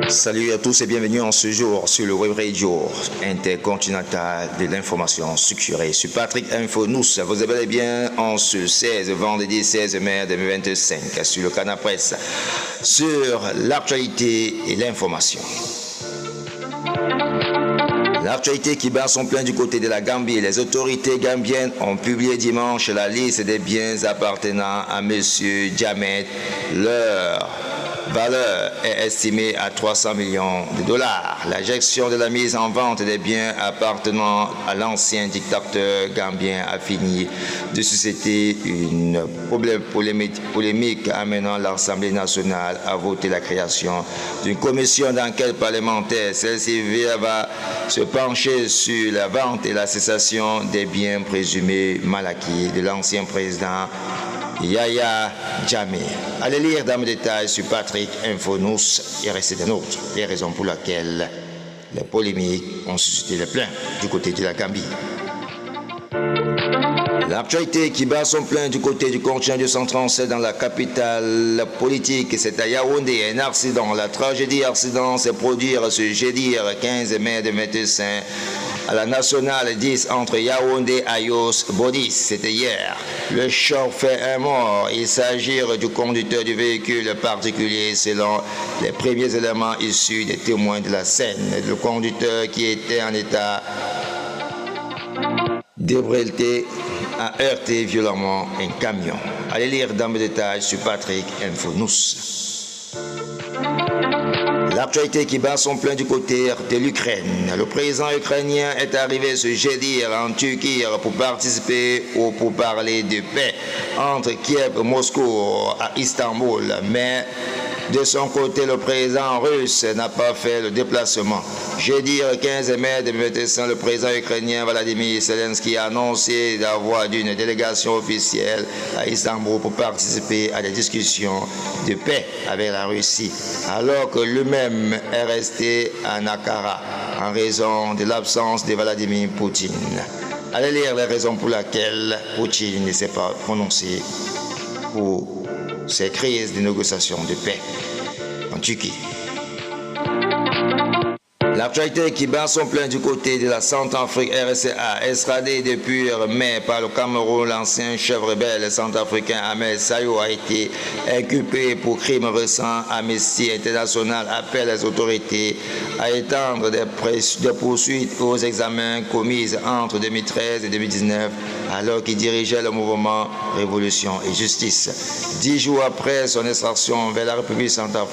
Salut à tous et bienvenue en ce jour sur le web radio intercontinental de l'information structurée. Je suis Patrick Info-Nous. Vous avez bien en ce 16 vendredi 16 mai 2025 sur le Canal Presse sur l'actualité et l'information. L'actualité qui bat son plein du côté de la Gambie. Les autorités gambiennes ont publié dimanche la liste des biens appartenant à M. Jammeh. Leur valeur est estimée à 300 millions de dollars. La gestion de la mise en vente des biens appartenant à l'ancien dictateur gambien a fini de susciter une polémique amenant l'Assemblée nationale à voter la création d'une commission d'enquête parlementaire. Celle-ci va se pencher sur la vente et la cessation des biens présumés mal acquis de l'ancien président Yahya Jammeh. Allez lire dans mes détails sur Patrick Info-Nous et restez des nôtres. Les raisons pour lesquelles les polémiques ont suscité le plein du côté de la Gambie. L'actualité qui bat son plein du côté du continent du 137 dans la capitale politique, c'est à Yaoundé. Un accident, la tragédie accident s'est produit ce jeudi 15 mai 2025 à la nationale 10 entre Yaoundé et Ayos Bodis. C'était hier. Le choc fait un mort. Il s'agit du conducteur du véhicule particulier selon les premiers éléments issus des témoins de la scène. Le conducteur qui était en état d'ébriété a heurté violemment un camion. Allez lire dans mes détails sur Patrick Info-Nous. L'actualité qui bat son plein du côté de l'Ukraine. Le président ukrainien est arrivé ce jeudi en Turquie pour participer ou pour parler de paix entre Kiev et Moscou à Istanbul. Mais de son côté, le président russe n'a pas fait le déplacement. Jeudi 15 mai 2025, le président ukrainien Vladimir Zelensky a annoncé d'avoir une délégation officielle à Istanbul pour participer à des discussions de paix avec la Russie, alors que lui-même est resté à Ankara en raison de l'absence de Vladimir Poutine. Allez lire les raisons pour lesquelles Poutine ne s'est pas prononcé pour ces crises de négociations de paix en Turquie. L'actualité qui bat son plein du côté de la Centrafrique RCA, extradé depuis mai par le Cameroun, l'ancien chef rebelle centrafricain Ahmed Sayo a été inculpé pour crimes récents. Amnesty International appelle les autorités à étendre des poursuites aux examens commis entre 2013 et 2019 alors qu'il dirigeait le mouvement Révolution et Justice. 10 jours après son extraction vers la République centrafricaine,